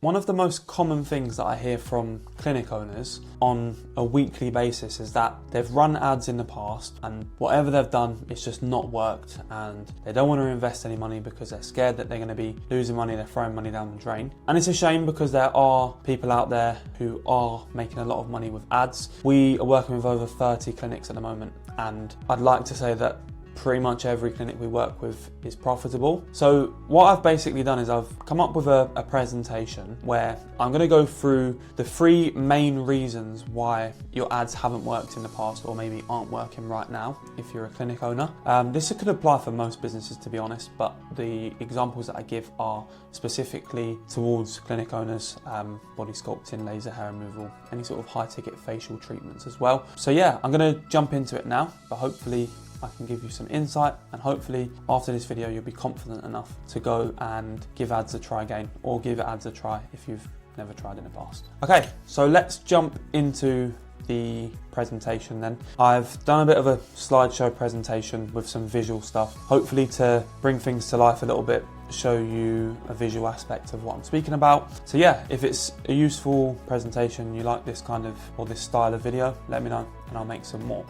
One of the most common things that I hear from clinic owners on a weekly basis is that they've run ads in the past and whatever they've done, it's just not worked, and they don't want to invest any money because they're scared that they're going to be losing money, they're throwing money down the drain. And it's a shame because there are people out there who are making a lot of money with ads. We are working with over 30 clinics at the moment, and I'd like to say that pretty much every clinic we work with is profitable. So what I've basically done is I've come up with a presentation where I'm going to go through the 3 main reasons why your ads haven't worked in the past or maybe aren't working right now if you're a clinic owner. This could apply for most businesses, to be honest, but the examples that I give are specifically towards clinic owners, body sculpting, laser hair removal, any sort of high ticket facial treatments as well. So yeah, I'm going to jump into it now, but hopefully I can give you some insight, and hopefully after this video you'll be confident enough to go and give ads a try again, or give ads a try if you've never tried in the past. Okay, so let's jump into the presentation then. I've done a bit of a slideshow presentation with some visual stuff, hopefully to bring things to life a little bit, show you a visual aspect of what I'm speaking about. So yeah, if it's a useful presentation, you like this kind of, or this style of video, let me know and I'll make some more.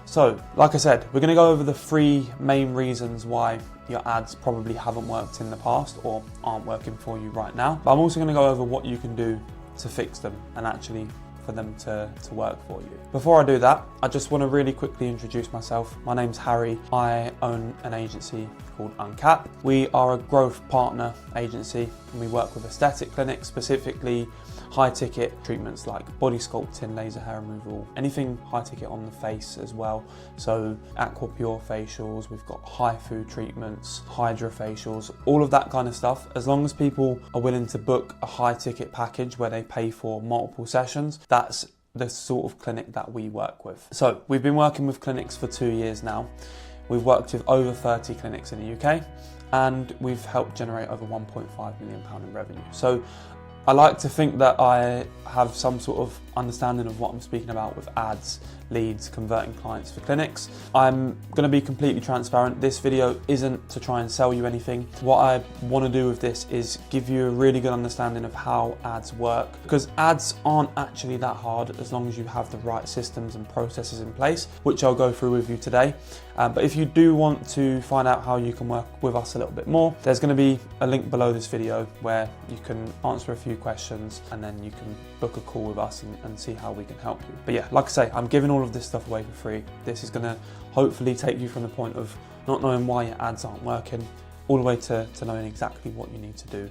So, like I said, we're going to go over the 3 main reasons why your ads probably haven't worked in the past or aren't working for you right now. But I'm also going to go over what you can do to fix them and actually for them to work for you. Before I do that, I just want to really quickly introduce myself. My name's Harry. I own an agency called Uncap. We are a growth partner agency and we work with aesthetic clinics, specifically high ticket treatments like body sculpting, laser hair removal, anything high ticket on the face as well. So aqua pure facials, we've got HIFU treatments, hydra facials, all of that kind of stuff. As long as people are willing to book a high ticket package where they pay for multiple sessions, that's the sort of clinic that we work with. So we've been working with clinics for 2 years now. We've worked with over 30 clinics in the UK and we've helped generate over £1.5 million in revenue. So I like to think that I have some sort of understanding of what I'm speaking about with ads, leads, converting clients for clinics. I'm going to be completely transparent. This video isn't to try and sell you anything. What I want to do with this is give you a really good understanding of how ads work, because ads aren't actually that hard as long as you have the right systems and processes in place, which I'll go through with you today. But if you do want to find out how you can work with us a little bit more, there's going to be a link below this video where you can answer a few questions and then you can book a call with us and see how we can help you. But yeah, like I say, I'm giving all of this stuff away for free. This is going to hopefully take you from the point of not knowing why your ads aren't working all the way to knowing exactly what you need to do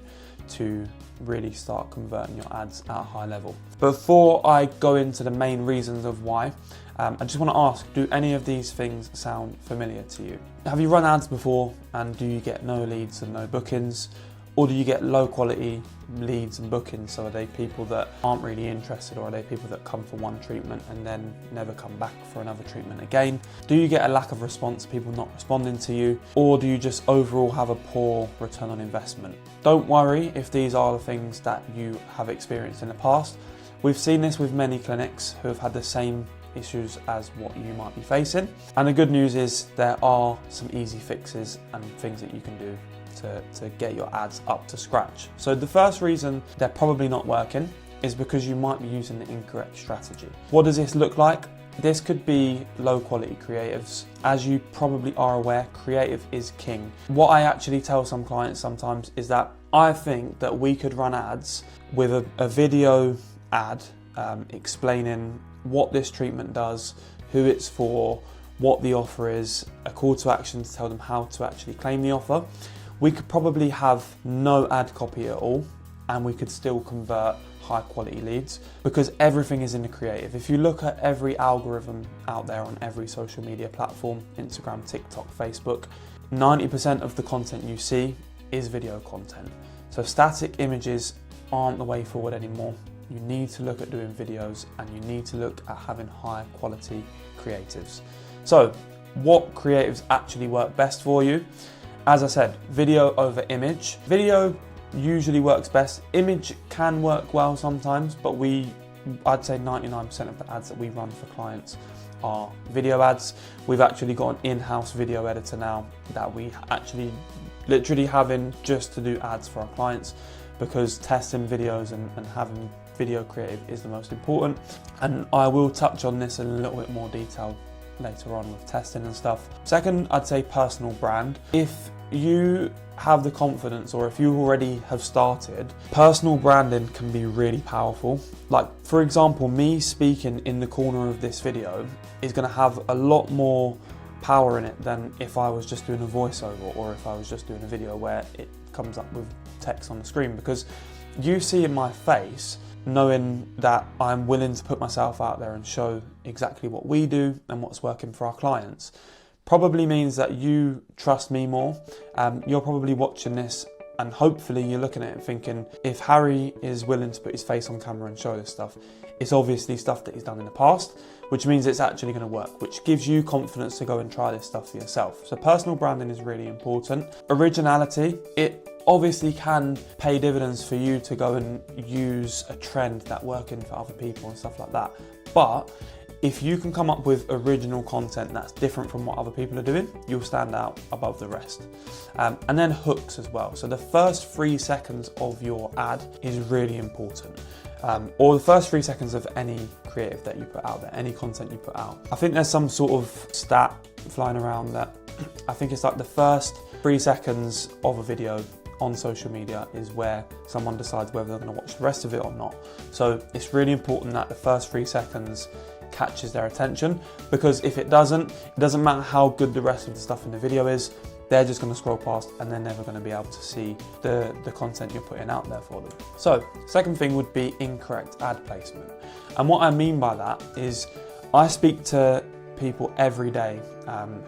to really start converting your ads at a high level. Before I go into the main reasons of why, I just want to ask, do any of these things sound familiar to you? Have you run ads before and do you get no leads and no bookings? Or do you get low quality leads and bookings? So are they people that aren't really interested, or are they people that come for one treatment and then never come back for another treatment again? Do you get a lack of response, people not responding to you? Or do you just overall have a poor return on investment? Don't worry if these are the things that you have experienced in the past. We've seen this with many clinics who have had the same issues as what you might be facing. And the good news is there are some easy fixes and things that you can do to get your ads up to scratch. So the first reason they're probably not working is because you might be using the incorrect strategy. What does this look like? This could be low quality creatives. As you probably are aware, creative is king. What I actually tell some clients sometimes is that I think that we could run ads with a video ad explaining what this treatment does, who it's for, what the offer is, a call to action to tell them how to actually claim the offer. We could probably have no ad copy at all and we could still convert high quality leads because everything is in the creative. If you look at every algorithm out there on every social media platform, Instagram, TikTok, Facebook, 90% of the content you see is video content. So static images aren't the way forward anymore. You need to look at doing videos and you need to look at having high quality creatives. So what creatives actually work best for you? As I said, video over image. Video usually works best. Image can work well sometimes, but I'd say 99% of the ads that we run for clients are video ads. We've actually got an in-house video editor now that we actually literally have in just to do ads for our clients. because testing videos and having video creative is the most important. And I will touch on this in a little bit more detail later on with testing and stuff. Second, I'd say personal brand. If you have the confidence, or if you already have started, personal branding can be really powerful. Like, for example, me speaking in the corner of this video is going to have a lot more power in it than if I was just doing a voiceover, or if I was just doing a video where it comes up with text on the screen, because you see in my face, knowing that I'm willing to put myself out there and show exactly what we do and what's working for our clients, probably means that you trust me more. You're probably watching this and hopefully you're looking at it and thinking, if Harry is willing to put his face on camera and show this stuff, it's obviously stuff that he's done in the past, which means it's actually going to work, which gives you confidence to go and try this stuff for yourself. So personal branding is really important. Originality, it obviously can pay dividends for you to go and use a trend that's working for other people and stuff like that. But if you can come up with original content that's different from what other people are doing, you'll stand out above the rest. And then hooks as well. So the first 3 seconds of your ad is really important. Or the first 3 seconds of any creative that you put out there, any content you put out. I think there's some sort of stat flying around that I think it's like the first 3 seconds of a video on social media is where someone decides whether they're going to watch the rest of it or not. So it's really important that the first 3 seconds catches their attention, because if it doesn't matter how good the rest of the stuff in the video is, they're just going to scroll past and they're never going to be able to see the content you're putting out there for them. So second thing would be incorrect ad placement. And what I mean by that is I speak to people every day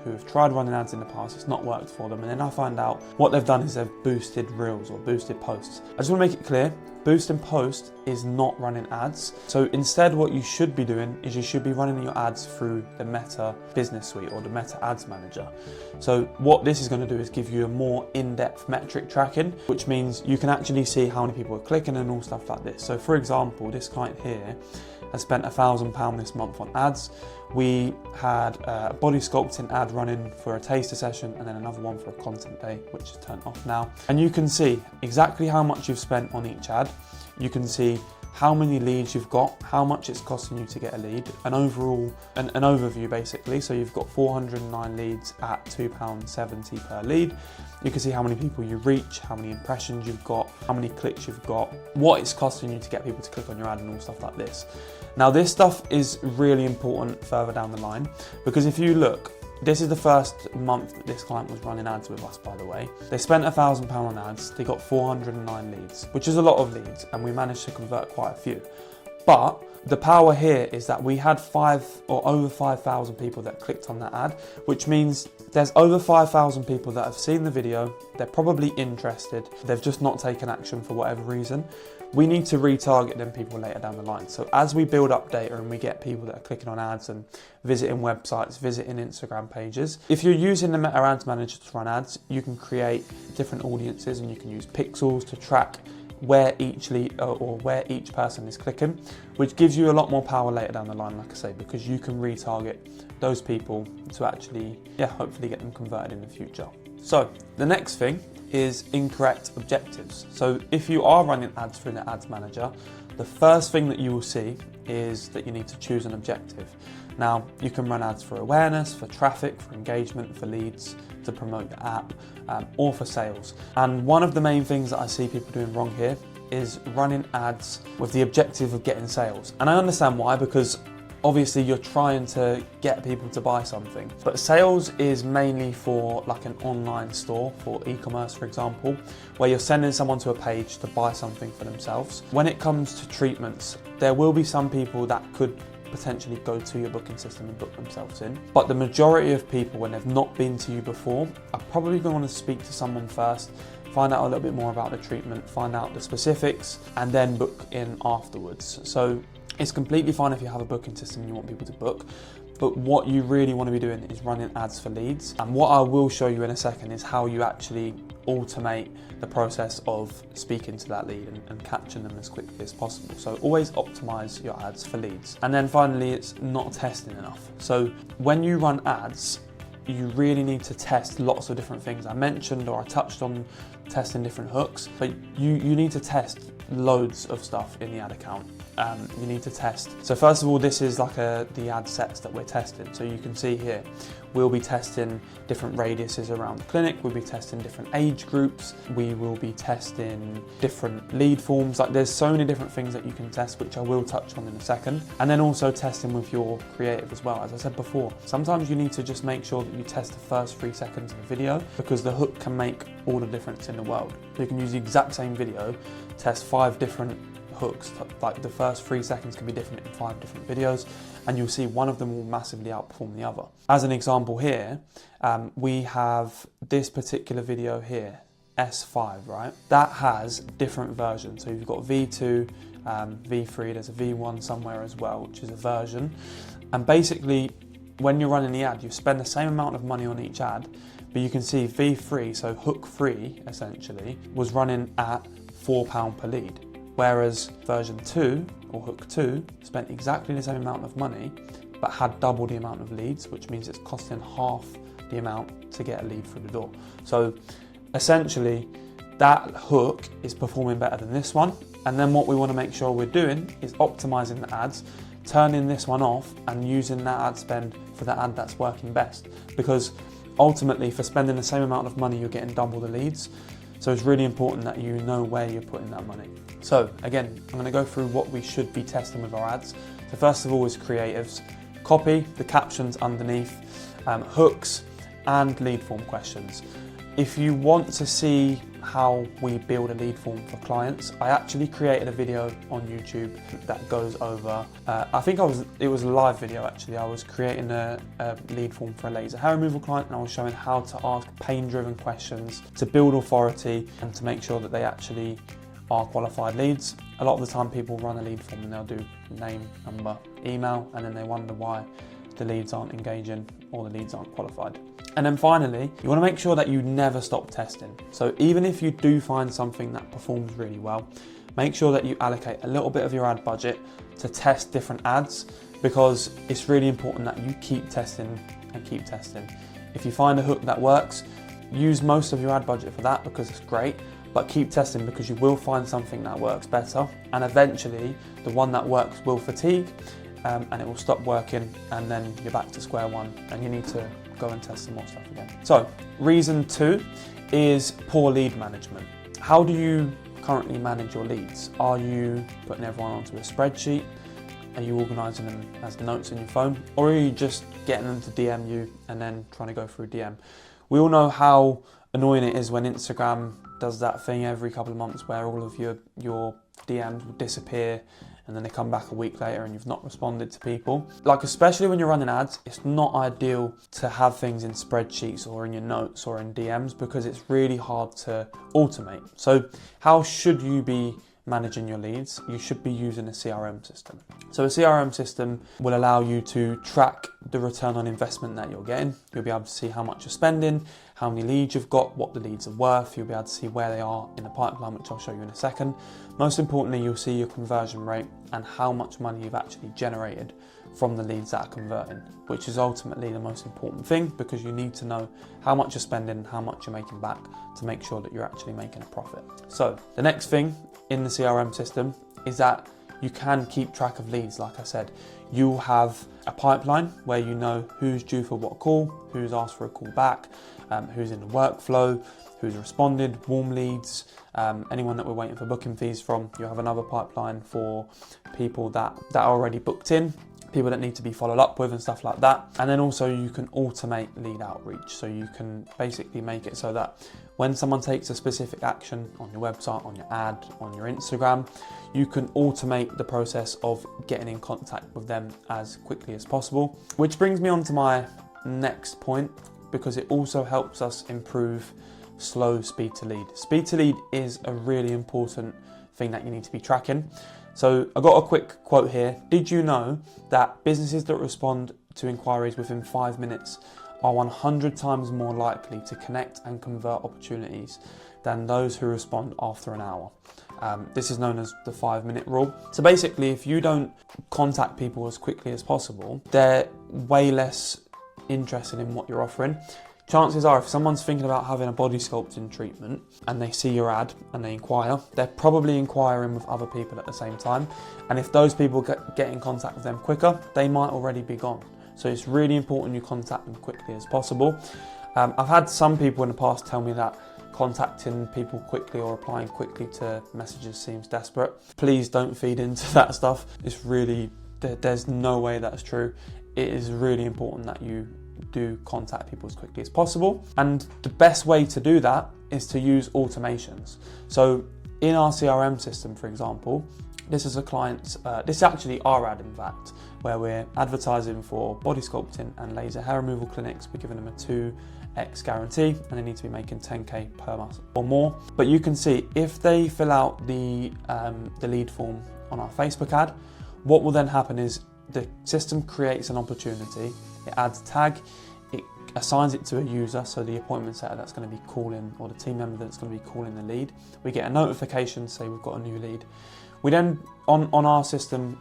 who have tried running ads in the past, it's not worked for them, and then I find out what they've done is they've boosted reels or boosted posts. I just want to make it clear, boosting post is not running ads. So instead what you should be doing is you should be running your ads through the Meta Business Suite or the Meta Ads Manager. So what this is going to do is give you a more in-depth metric tracking, which means you can actually see how many people are clicking and all stuff like this. So for example, this client here has spent £1,000 this month on ads. We had a body sculpting ad running for a taster session and then another one for a content day, which is turned off now. And you can see exactly how much you've spent on each ad. You can see how many leads you've got, how much it's costing you to get a lead, an overview basically. So you've got 409 leads at £2.70 per lead. You can see how many people you reach, how many impressions you've got, how many clicks you've got, what it's costing you to get people to click on your ad and all stuff like this. Now this stuff is really important further down the line, because if you look, this is the first month that this client was running ads with us, by the way. They spent £1,000 on ads, they got 409 leads, which is a lot of leads, and we managed to convert quite a few. But the power here is that we had over 5,000 people that clicked on that ad, which means there's over 5,000 people that have seen the video, they're probably interested, they've just not taken action for whatever reason. We need to retarget them people later down the line. So as we build up data and we get people that are clicking on ads and visiting websites, visiting Instagram pages, if you're using the Meta Ads Manager to run ads, you can create different audiences and you can use pixels to track where each lead or where each person is clicking, which gives you a lot more power later down the line, like I say, because you can retarget those people to actually, hopefully get them converted in the future. So the next thing is incorrect objectives. So if you are running ads through the Ads Manager, the first thing that you will see is that you need to choose an objective. Now, you can run ads for awareness, for traffic, for engagement, for leads, to promote your app, or for sales. And one of the main things that I see people doing wrong here is running ads with the objective of getting sales. And I understand why, because obviously you're trying to get people to buy something, but sales is mainly for like an online store, for e-commerce for example, where you're sending someone to a page to buy something for themselves. When it comes to treatments, there will be some people that could potentially go to your booking system and book themselves in, but the majority of people, when they've not been to you before, are probably going to want to speak to someone first, find out a little bit more about the treatment, find out the specifics, and then book in afterwards. So it's completely fine if you have a booking system and you want people to book, but what you really want to be doing is running ads for leads. And what I will show you in a second is how you actually automate the process of speaking to that lead and capturing them as quickly as possible. So always optimize your ads for leads. And then finally, it's not testing enough. So when you run ads, you really need to test lots of different things. I mentioned, or I touched on testing different hooks, but you need to test loads of stuff in the ad account. You need to test. So first of all, this is like the ad sets that we're testing. So you can see here, we'll be testing different radiuses around the clinic. We'll be testing different age groups. We will be testing different lead forms. Like there's so many different things that you can test, which I will touch on in a second. And then also testing with your creative as well. As I said before, sometimes you need to just make sure that you test the first 3 seconds of a video, because the hook can make all the difference in the world. So you can use the exact same video, test 5 different hooks, like the first 3 seconds can be different in 5 different videos, and you'll see one of them will massively outperform the other. As an example here, we have this particular video here, S5, right? That has different versions. So you've got V2, V3, there's a V1 somewhere as well, which is a version. And basically, when you're running the ad, you spend the same amount of money on each ad, but you can see V3, so hook 3 essentially, was running at £4 per lead. Whereas version 2, or hook 2, spent exactly the same amount of money, but had double the amount of leads, which means it's costing half the amount to get a lead through the door. So essentially, that hook is performing better than this one. And then what we want to make sure we're doing is optimizing the ads, turning this one off and using that ad spend for the ad that's working best. Because ultimately, for spending the same amount of money, you're getting double the leads. So it's really important that you know where you're putting that money. So again, I'm going to go through what we should be testing with our ads. So first of all is creatives, copy, the captions underneath, hooks, and lead form questions. If you want to see how we build a lead form for clients, I actually created a video on YouTube that goes over, I think it was a live video actually. I was creating a lead form for a laser hair removal client, and I was showing how to ask pain-driven questions to build authority and to make sure that they actually are qualified leads. A lot of the time people run a lead form and they'll do name, number, email, and then they wonder why the leads aren't engaging or the leads aren't qualified. And then finally, you want to make sure that you never stop testing. So even if you do find something that performs really well, make sure that you allocate a little bit of your ad budget to test different ads, because it's really important that you keep testing and keep testing. If you find a hook that works, use most of your ad budget for that because it's great, but keep testing because you will find something that works better, and eventually the one that works will fatigue and it will stop working, and then you're back to square one and you need to go and test some more stuff again. So reason 2 is poor lead management. How do you currently manage your leads? Are you putting everyone onto a spreadsheet? Are you organising them as notes in your phone? Or are you just getting them to DM you and then trying to go through DM? We all know how annoying it is when Instagram does that thing every couple of months where all of your DMs will disappear and then they come back a week later and you've not responded to people. Like, especially when you're running ads, it's not ideal to have things in spreadsheets or in your notes or in DMs because it's really hard to automate. So how should you be managing your leads? You should be using a CRM system. So a CRM system will allow you to track the return on investment that you're getting. You'll be able to see how much you're spending, how many leads you've got, what the leads are worth. You'll be able to see where they are in the pipeline, which I'll show you in a second. Most importantly, you'll see your conversion rate and how much money you've actually generated from the leads that are converting, which is ultimately the most important thing, because you need to know how much you're spending and how much you're making back to make sure that you're actually making a profit. So the next thing in the CRM system is that you can keep track of leads. Like I said, you'll have a pipeline where you know who's due for what call, who's asked for a call back, who's in the workflow, who's responded, warm leads, anyone that we're waiting for booking fees from. You have another pipeline for people that are already booked in, people that need to be followed up with and stuff like that. And then also you can automate lead outreach. So you can basically make it so that when someone takes a specific action on your website, on your ad, on your Instagram, you can automate the process of getting in contact with them as quickly as possible. Which brings me on to my next point, because it also helps us improve slow speed to lead. Speed to lead is a really important thing that you need to be tracking. So I got a quick quote here. Did you know that businesses that respond to inquiries within 5 minutes are 100 times more likely to connect and convert opportunities than those who respond after an hour? This is known as the 5-minute rule. So basically, if you don't contact people as quickly as possible, they're way less interested in what you're offering. Chances are, if someone's thinking about having a body sculpting treatment and they see your ad and they inquire, they're probably inquiring with other people at the same time. And if those people get in contact with them quicker, they might already be gone. So it's really important you contact them quickly as possible. I've had some people in the past tell me that contacting people quickly or replying quickly to messages seems desperate. Please don't feed into that stuff. It's really, there's no way that's true. It is really important that you do contact people as quickly as possible. And the best way to do that is to use automations. So in our CRM system, for example, this is a client's, this is actually our ad in fact, where we're advertising for body sculpting and laser hair removal clinics. We're giving them a 2x guarantee and they need to be making 10k per month or more. But you can see if they fill out the lead form on our Facebook ad, what will then happen is the system creates an opportunity, it adds a tag, it assigns it to a user, so the appointment setter that's going to be calling, or the team member that's going to be calling the lead. We get a notification, say we've got a new lead. We then, on our system,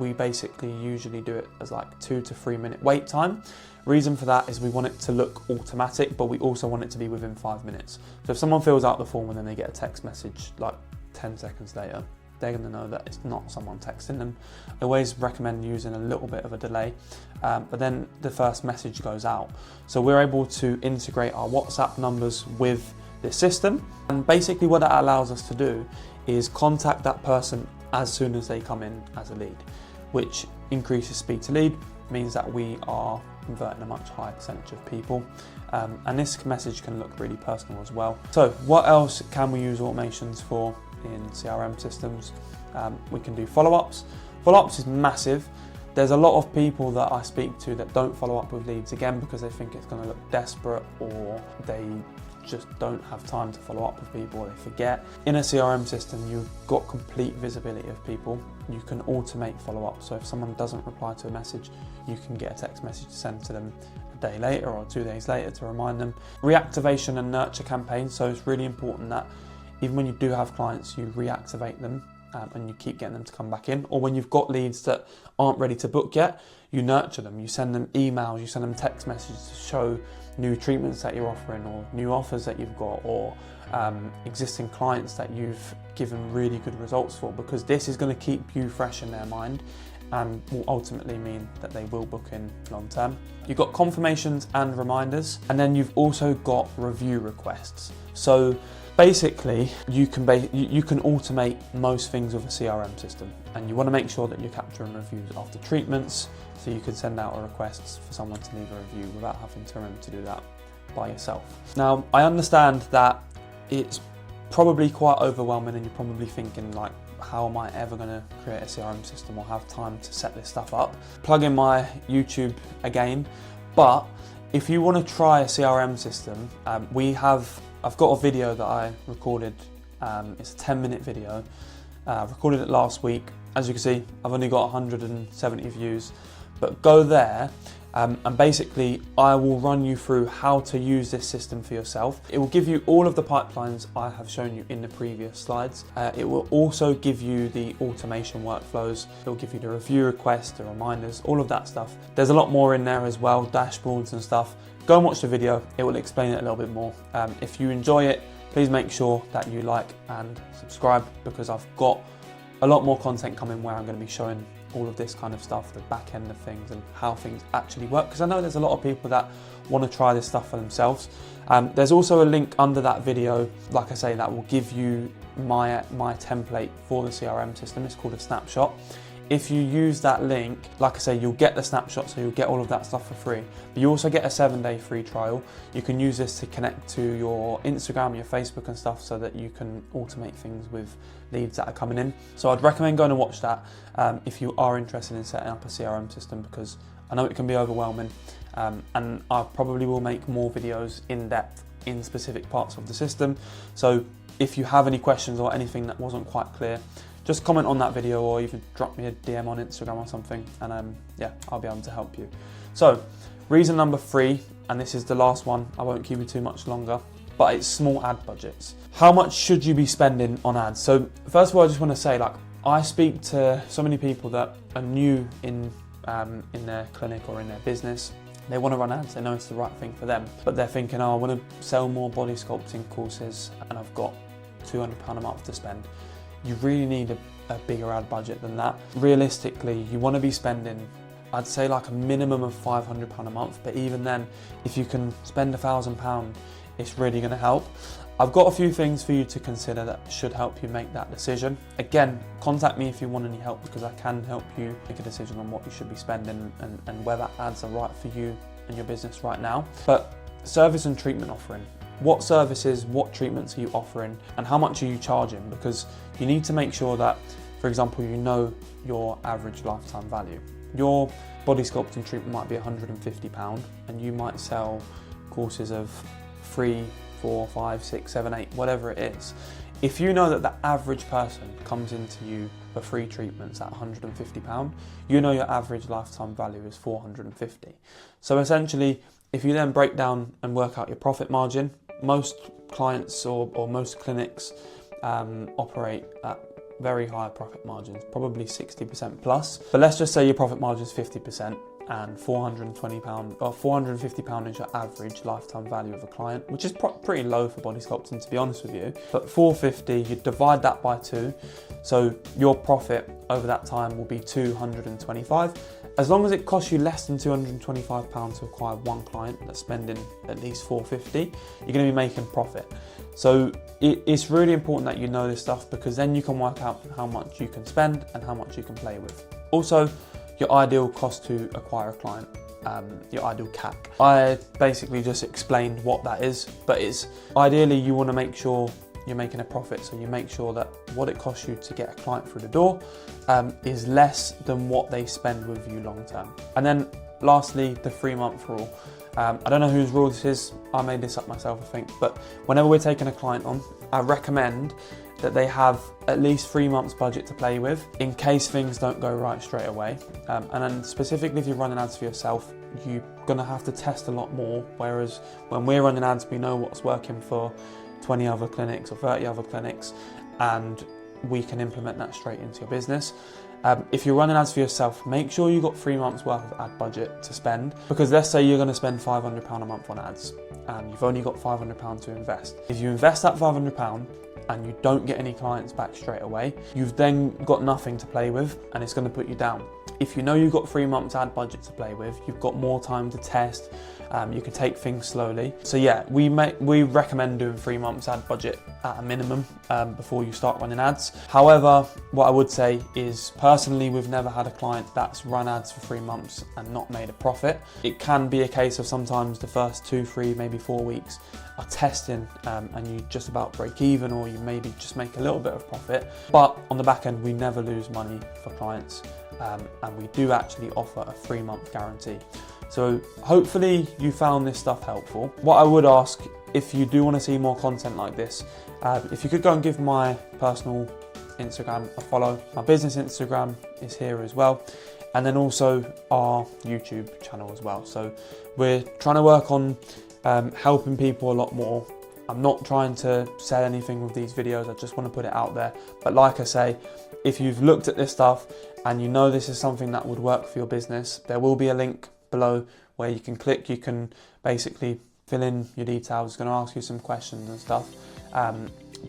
we basically usually do it as like 2 to 3 minute wait time. Reason for that is we want it to look automatic, but we also want it to be within 5 minutes. So if someone fills out the form and then they get a text message like 10 seconds later, they're going to know that it's not someone texting them. I always recommend using a little bit of a delay, but then the first message goes out. So we're able to integrate our WhatsApp numbers with this system. And basically what that allows us to do is contact that person as soon as they come in as a lead, which increases speed to lead, means that we are converting a much higher percentage of people. And this message can look really personal as well. So what else can we use automations for in CRM systems? We can do follow-ups. Follow-ups is massive. There's a lot of people that I speak to that don't follow up with leads, again because they think it's going to look desperate, or they just don't have time to follow up with people, or they forget. In a CRM system, you've got complete visibility of people. You can automate follow-up, so if someone doesn't reply to a message, you can get a text message sent to them a day later or 2 days later to remind them. Reactivation and nurture campaigns, so it's really important that even when you do have clients, you reactivate them and you keep getting them to come back in. Or when you've got leads that aren't ready to book yet, you nurture them. You send them emails, you send them text messages to show new treatments that you're offering, or new offers that you've got, or existing clients that you've given really good results for, because this is going to keep you fresh in their mind and will ultimately mean that they will book in long term. You've got confirmations and reminders, and then you've also got review requests. So basically, you can automate most things with a CRM system, and you want to make sure that you're capturing reviews after treatments, so you can send out a request for someone to leave a review without having to remember to do that by yourself. Now, I understand that it's probably quite overwhelming and you're probably thinking like, how am I ever going to create a CRM system or have time to set this stuff up? Plug in my YouTube again, but if you want to try a CRM system, I've got a video that I recorded, it's a 10-minute video. I recorded it last week. As you can see, I've only got 170 views, but go there and basically I will run you through how to use this system for yourself. It will give you all of the pipelines I have shown you in the previous slides. It will also give you the automation workflows. It will give you the review requests, the reminders, all of that stuff. There's a lot more in there as well, dashboards and stuff. Go and watch the video, it will explain it a little bit more. If you enjoy it, please make sure that you like and subscribe, because I've got a lot more content coming where I'm going to be showing all of this kind of stuff, the back end of things and how things actually work, because I know there's a lot of people that want to try this stuff for themselves. There's also a link under that video, like I say, that will give you my template for the CRM system. It's called a snapshot. If you use that link, like I say, you'll get the snapshot, so you'll get all of that stuff for free. But you also get a 7-day free trial. You can use this to connect to your Instagram, your Facebook and stuff, so that you can automate things with leads that are coming in. So I'd recommend going and watch that if you are interested in setting up a CRM system, because I know it can be overwhelming, and I probably will make more videos in depth in specific parts of the system. So if you have any questions or anything that wasn't quite clear, just comment on that video or even drop me a DM on Instagram or something, and yeah, I'll be able to help you. So reason number 3, and this is the last one, I won't keep you too much longer, but it's small ad budgets. How much should you be spending on ads? So first of all, I just want to say, like, I speak to so many people that are new in their clinic or in their business, They want to run ads, they know it's the right thing for them, but they're thinking, oh, I want to sell more body sculpting courses and I've got £200 a month to spend. You really need a bigger ad budget than that. Realistically, you want to be spending, I'd say like a minimum of £500 a month, but even then, if you can spend £1,000, it's really going to help. I've got a few things for you to consider that should help you make that decision. Again, contact me if you want any help, because I can help you make a decision on what you should be spending and whether ads are right for you and your business right now. But service and treatment offering. What services, what treatments are you offering, and how much are you charging? Because you need to make sure that, for example, you know your average lifetime value. Your body sculpting treatment might be £150 and you might sell courses of 3, 4, 5, 6, 7, 8, whatever it is. If you know that the average person comes into you for free treatments at £150, you know your average lifetime value is £450. So essentially, if you then break down and work out your profit margin, most clients or most clinics operate at very high profit margins, probably 60% plus. But let's just say your profit margin is 50% and £420 or £450 is your average lifetime value of a client, which is pretty low for body sculpting, to be honest with you. But £450, you divide that by 2, so your profit over that time will be £225. As long as it costs you less than £225 to acquire one client that's spending at least £450, you're going to be making profit. So it's really important that you know this stuff, because then you can work out how much you can spend and how much you can play with. Also, your ideal cost to acquire a client, your ideal CAC. I basically just explained what that is, but it's ideally you want to make sure you're making a profit, so you make sure that what it costs you to get a client through the door is less than what they spend with you long term. And then lastly, the 3-month rule. I don't know whose rule this is, I made this up myself I think, but whenever we're taking a client on, I recommend that they have at least 3 months budget to play with in case things don't go right straight away. And then specifically if you're running ads for yourself, you're gonna have to test a lot more, whereas when we're running ads, we know what's working for 20 other clinics or 30 other clinics, and we can implement that straight into your business. If you're running ads for yourself, make sure you've got 3 months worth of ad budget to spend, because let's say you're going to spend £500 a month on ads and you've only got £500 to invest. If you invest that £500 and you don't get any clients back straight away, you've then got nothing to play with and it's going to put you down. If you know you've got 3 months ad budget to play with, you've got more time to test, you can take things slowly. So yeah, we recommend doing 3 months ad budget at a minimum before you start running ads. However, what I would say is personally, we've never had a client that's run ads for 3 months and not made a profit. It can be a case of sometimes the first 2, 3, maybe 4 weeks are testing and you just about break even, or you maybe just make a little bit of profit. But on the back end, we never lose money for clients. And we do actually offer a 3-month guarantee. So hopefully you found this stuff helpful. What I would ask, if you do want to see more content like this, if you could go and give my personal Instagram a follow. My business Instagram is here as well, and then also our YouTube channel as well. So we're trying to work on helping people a lot more. I'm not trying to sell anything with these videos, I just want to put it out there. But like I say, if you've looked at this stuff and you know this is something that would work for your business, there will be a link below where you can click. You can basically fill in your details. It's going to ask you some questions and stuff.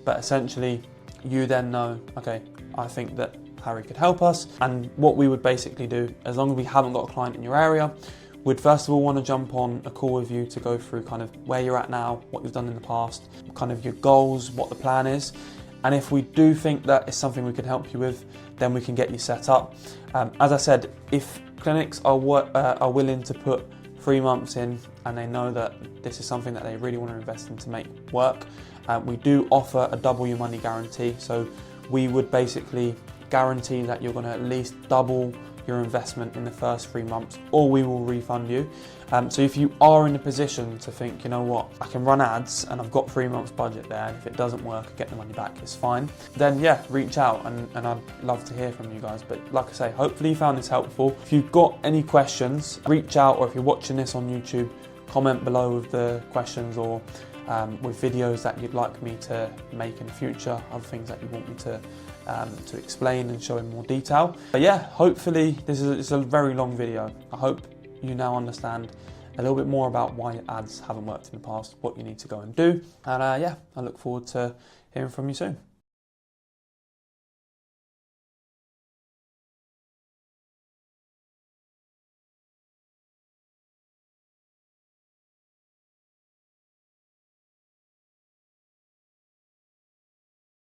But essentially, you then know, okay, I think that Harry could help us. And what we would basically do, as long as we haven't got a client in your area, we'd first of all want to jump on a call with you to go through kind of where you're at now, what you've done in the past, kind of your goals, what the plan is. And if we do think that is something we can help you with, then we can get you set up. As I said, if clinics are willing to put 3 months in and they know that this is something that they really want to invest in to make work, we do offer a double your money guarantee. So we would basically guarantee that you're going to at least double your investment in the first 3 months, or we will refund you. So if you are in a position to think, you know what, I can run ads and I've got 3 months budget there, and if it doesn't work, I get the money back, it's fine, then yeah, reach out and I'd love to hear from you guys. But like I say, hopefully you found this helpful. If you've got any questions, reach out, or if you're watching this on YouTube, comment below with the questions, or with videos that you'd like me to make in the future, other things that you want me to explain and show in more detail. But yeah, hopefully this is a very long video. I hope you now understand a little bit more about why your ads haven't worked in the past, what you need to go and do. And yeah, I look forward to hearing from you soon.